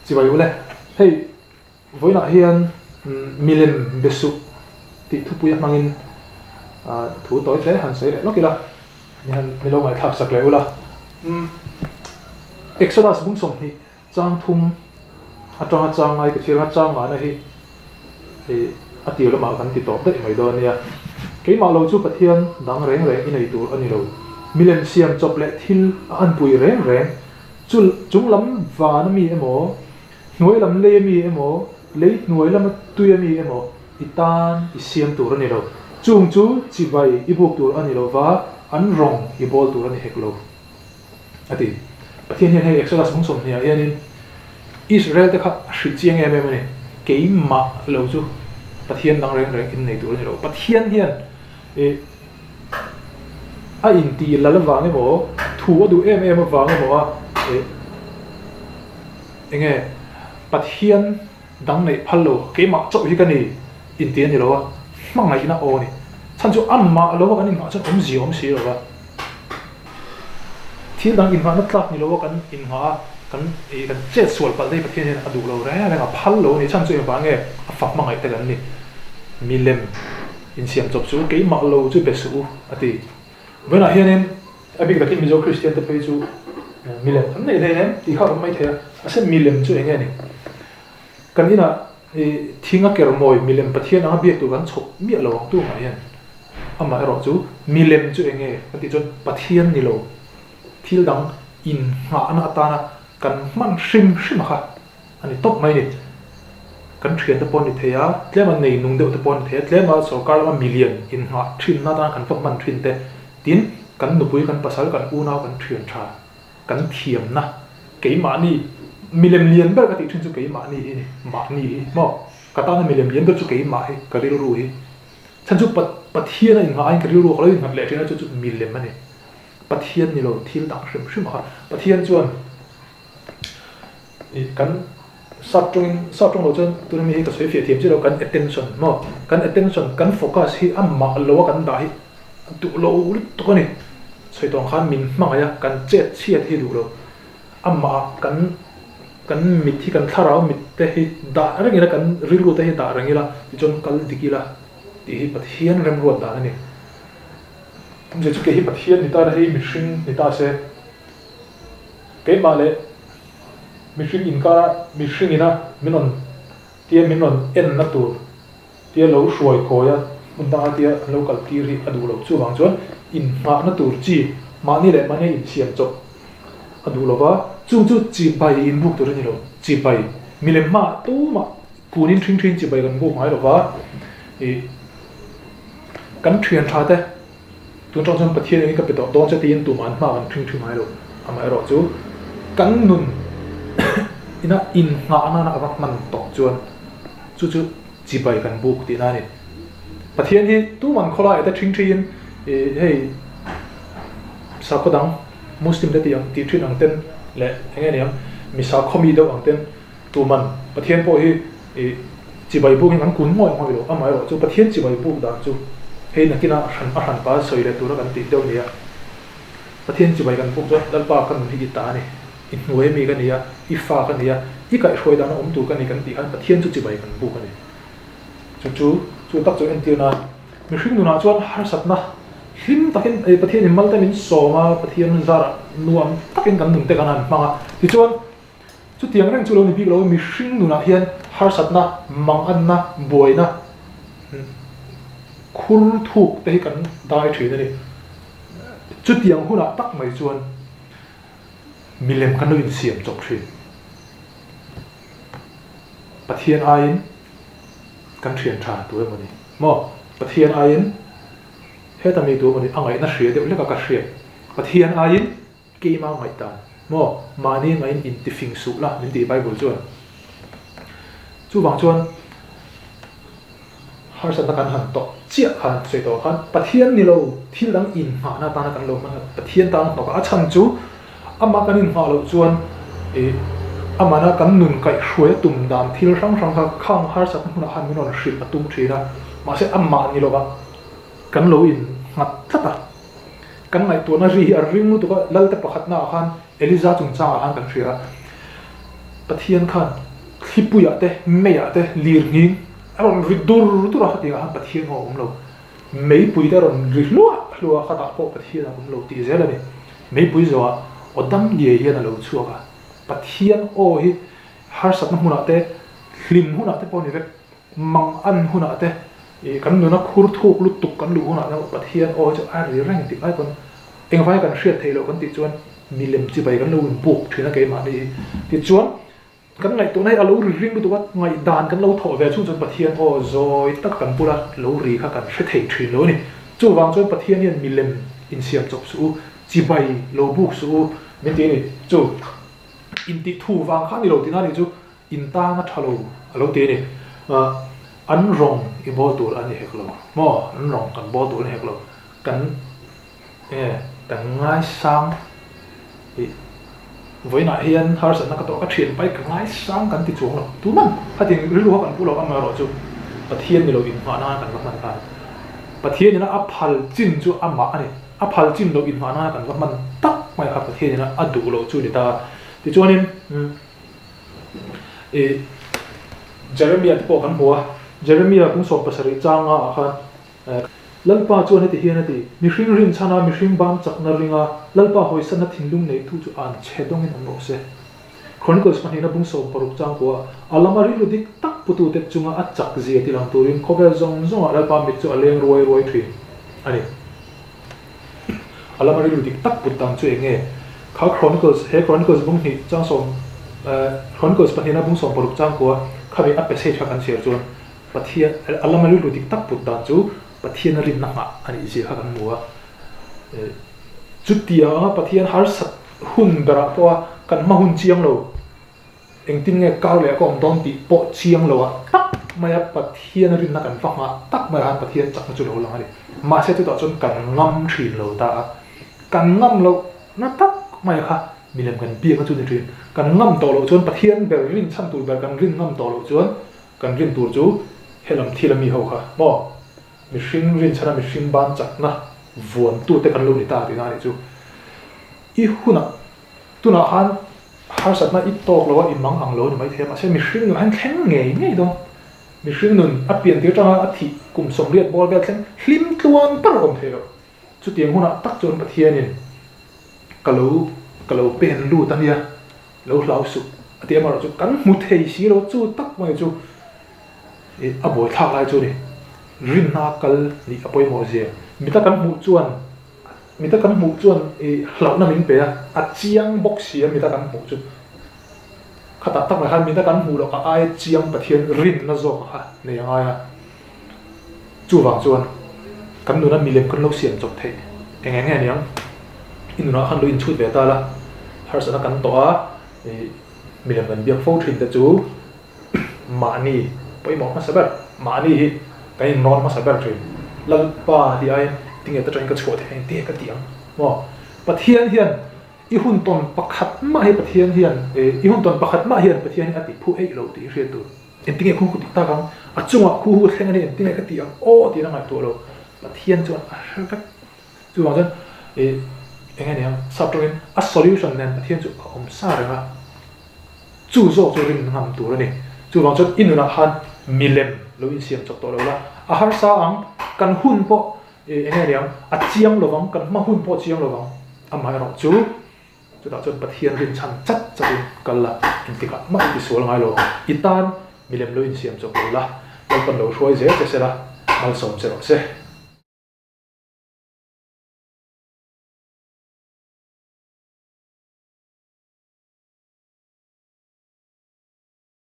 chỉ vậy ule hey với nãy hiền Milem besu thì thu bùi mangin thu tối thế hắn sẽ nó kia là hắn lâu ngày tháp sạc lệ ula Exodus bung song hi trang thum atang trang ai cái chuyện trang mà này thì ati lo mà kan ti top đấy mấy đó nè cái mà lâu chú bát hiền đang rèn rèn in này tu anh lâu Milem siam chop lệ thil an bùi rèn rèn chú chúng lắm và nó mi emo nuôi lắm lê mi emo lấy nuôi lắm tuya mi emo itan isiam tu anh lâu chung chú chỉ vậy ibuộc tu anh lâu và an rong ibol tu anh hek lâu ati bát hiền hiện hay Exodus bung song nè yên Israel te kha shi chiang em này cái mà lâu chú bát hiền đang rèn rèn in này tu anh lâu bát hiền hiền in ti la vang emo thu du em vang emo nghe bát hiền đang này phalo cái mà chỗ hi cái này in tiền gì đó mang này na o này chân chỗ ăn mà lo cái này mà chân ôm gì rồi thì đang in mà nó tắc ni lo cái in ha cái chết sual bát đây bát hiền này adu lo ra là phalo này chân chỗ vang nghe phật mang này cái này Milem in siam chop chu cái mà lo chu besu ati với lại hiện em bây giờ khi mình做 Christian thì phải chú Milem anh này này thì họ không mấy thế à sẽ Milem chú anh này cái này là thì ngã cái mồi Milem bắt hiện anh biết tụi anh chụp miệt lâu tụi anh này anh mà rồi chú Milem chú anh này cái thì bắt hiện này lâu thì đang in ngã anh ta na cái man sim mà khác anh top mấy này cái chuyện tập bọn thì à thế mà này nung đều tập bọn thế mà số cả là million in ngã chuyện na ta cái phong man chuyện thế tin kan nupui kan pasal kan unau kan thian tha kan thiam na cái mà ni Milem lian ber ka ti thun chu cái mà ni mo kata na Milem lian ber chu cái mà ka ri ru hi chan chu pathian in nga ka ri ru khoi ngat le thina chu Milem ani pathian ni lo thil dang shim ha pathian chuan kan sát trong lo chân tôi mi cái suy phiền thiểm chứ đâu kan attention mo kan attention kan focus hi amma lo kan dai tụ lâu tụ cái này xoay toàn khăn mình mang ya cần chết chết thì đủ rồi amma cần mít thì cần thà rau mít thế đã rồi nghĩa là cần rilu thế đã rồi nghĩa là thì chọn cần đi là thì bắt hiền rem ruột đã này giờ cái bắt hiền người ta hay machine người ta sẽ cái mà lệ machine in cara machine na mình on en na tu tia lâu xuôi coi ya mình đang tia local kiri adu lo chu wang chuan in ma na tur chi ma ni le ma ne in siam chok adu lo wa chu chi bai in buk tur ni lo chi bai Milem ma tu ma punin thing chi bai kan bu mai lo wa kan thian tha te tu trong trong pathian ni ka pe to don cha tin tu man ma kan thing mai lo amai ro chu kan nun ina in nga na avak man to chuan chu chi bai kan buk ti na ni pathian hi tu man khola eta thing hey sa ko dang muslim de tiang ti thin ang ten le enge niam mi sa khomi do ang ten tu man pathian po hi chi bai bu ngang kun ngoi lo amai ro chu pathian chi bai bu da chu he na kina han pa soi le tu ra kan ti do nia pathian chi bai kan bu chu dal pa kan hi ta ni in nuai mi kan nia I fa kan nia I kai khoi da na tu kan ni kan ti han pathian chu chi bai kan bu kan ni chu tak chu en ti na mi hring nu na chuan har sat na him takin pathian in malta min soma pathian zara nuam takin kan nung te kan an manga ti chuan chu tiang reng chu lo ni bik lo mi hring nu na hian har sat na mang an na boi na khur thuk te kan dai thri ni chu tiang huna tak mai chuan Milem kan lo in siam chok thri pathian ain kan thian tha tu mani mo pathian ain he ta mi tu mani angai na hria de le ka hria pathian ain ke ma ngai ta mo mani ngai in ti fing su la min ti bible chuan chu wang chuan har sa ta kan han to chia han sei to han pathian ni lo thil dang in ha na ta na kan lo man pathian ta to ka chang chu ama kan in ha lo chuan amana kan nun kai hruai tum dam thil rang kha khang har sak huna han min on hrit atum thina ma se amma ni lo ba kan lo in ngat thata kan ngai tu na ri ar ring mu tu ka lal te pakhat na khan eliza chung cha han kan thria ประเทศขันฮิปุยะเตไม่ยะเตลีร์งิงเราริดูร์ตัวเราที่อ่ะประเทศของผมเราไม่ปุยแต่เราริลัวข้าตาพวกประเทศของผมเราตีเสียเลยเนี่ยไม่ปุยจะว่าอดดำเยี่ยนะเราชัวร์กันประเทศโอ้ยฮาร์สัตน์หุ่นอะเตลิมหุ่นอะเตปนนี่เว้ยมังอันหุ่นอะเตกันดูนะคูร์ทุกลุตุกกันดูหุ่นอะเตประเทศโอ้ยจะอะไรแรงติดไอ้คนเองไฟกันเชียร์เทโลกันติดจวนมีเล่มจีไปกันดูบุกถึงนักเกมมาดีติดจวนกันไงตัวไหนเราริงไปตัวว่าไงดานกันเราถอดแววช่วงจนประเทศโอ้ยตักกันปุ๊ระเรารีข้ากันเชียร์เทถึงแล้วนี่จู่วางจนประเทศเนี่ยมีเล่มอินเสียมจบสู้จีไปเราบุกสู้ไม่ดีนี่จู่อินติทูวางข้างนี่เราที่นั่นนี่จู่อินตางัดทะลุเราดีนี่อันรองอีบอตัวอันนี้เหรอมออันรองกันบอตัวนี่เหรอกันแต่ง่ายสังวันนั้นเฮียนฮาร์สันนักตัวก็เชียนไปกันง่ายสังกันติดช่วงเราตัวมันถ้าจริงรู้ว่ากันพูดเราก็มาเราจู่ประเทศนี่เราอินหาหน้ากันก็มันกันประเทศนี่นะอัพพัลจินจู่อัมมาเนี่ยอัพพัลจินเราอินหาหน้ากันก็มันตักไม่ครับประเทศนี่นะอัดดูเราจู่เดี๋ยวติดช่วงนี้เจเรมียที่บอกกันหัวเจเรมียคงสอบภาษาริจังอ่ะครับลัลปาจวนให้ที่เฮียนที่มีริงรินชนะมีริงบานจักนาริงอ่ะลัลปาหอยสันนัดทิ้งลุงในทุกจุดอ่านเชดงอินอันโนเซ่ Chronicles มันเห็นบุ้งสอบปรุกจังหัวอัลลามาริลุดิกตักปุตุเต็มจุงอ่ะจักเสียที่หลังตัวรินเขาเป็นจงอ่ะลัลปามิจุอเลียงรวยทิ้งอันนี้อัลลามาริลุดิกตักปุตังจุเองเขา Chronicles เฮ้ Chronicles บุ้งหิจังสมChronicles มันเห็นบุ้งสอบปรุกจังหัวเขาเป็นอัปเปอร์เซชักันเสียจวนประเทศอัลลามาริลุดิกตักปุตังจูประเทศนรินนักอ่ะอันนี้เสียกันมัวจุดเดียวประเทศฮาร์สัตหุ่นเบราเพราะว่ากันมาหุ่นเชียงเราเองทิ้งเงี้ยก้าวเลยก็มต้องตีโปะเชียงเราอ่ะตักมาประเทศนรินนักกันฟังอ่ะตักมาหันประเทศจักรจุลเราหลังอะไรมาเสียตัวจนกันง่ำฉีนเราตากันง่ำเรานั่นตักมาค่ะมีเรื่องกันเบี้ยกันจุดนี้กันง่ำตัวเราจนประเทศเบรินชั้นตัวเบรกันรินง่ำตัวเราจนกันรินตัวจูเฮลัมทีละมีเขาค่ะบ่มิชิงรินชนะมิชิงบานจักนะวนตัวเตกันลุนิตาดีน่าจูอีหุ่นอ่ะตัวน่ะฮันฮาร์สัตน่ะอีโตกแล้วว่าอีมังอังโลนี่ไม่เทียบอ่ะใช่มิชิงนู่นฮันแข็งไงไงดงมิชิงนู่นอ่ะเปลี่ยนที่จังอ่ะที่กลุ่มสมเรียบอลแบบแข็งลิมตัวนั้นปะรมเทียบจุดเดียงหุ่นอ่ะตักจนประเทศนี่กะโลเป็นลู่ตั้งเนี่ยแล้วเราสุดเทียบมาเราจูกันมุดเฮชีเราจูตักมาจูอ่ะบ่ทักอะไรจูนี่รินนักลนี่อภัยโมเสสมิตรกันหมู่จวนเหล่านั้นมินเปียอัดเจียงบกเสียมิตรกันหมู่จวนขตัดตั้งแต่ฮันมิตรกันหมู่เราก็ไอเจียงประเทศรินนั่นโซ่ค่ะเนี่ยยังไงอ่ะจู่วางจวนกันดูนั้นมีเล่มกันเล่าเสียงจบเทยังไงเนี่ยอินดูนะฮันดูอินชุดเบต้าละฮาร์สนักกันตัวมีเล่มกันเบียกโฟทินแต่จู่มานี่ไปหมอกมาสับมานี่cái nón mà sao bẹt rồi lần ba thì ai tiếng người ta tranh cái chỗ thì anh tiếc cái tiếng mà bát hiền hiền ý hun tuần bạc khát mà hay bát hiền hiền ý hun tuần bạc khát mà hiền bát hiền anh ti phụ ấy lâu thì riết tu anh tiếng người không có tiếng ta không à chung à khu khen anh tiếng người cái tiếng ô tiếng nào tuổi lâu bát hiền chung à các chung vào chân anh nghe này sắp tới a solution nên bát hiền chung ông sao rồi à chú rô cho mình làm tuổi này chung vào chân in nó han Milem lo in siam chok to lo la a har sa ang kan hun po enge riam a chiang lo wang kan ma hun po chiang lo wang a mai ro chu da chon pathian rin chan chat chain kal la intika ma ti sol ngai lo itan Milem lo in siam chok lo la kan lo shoi je se la mal som se ro se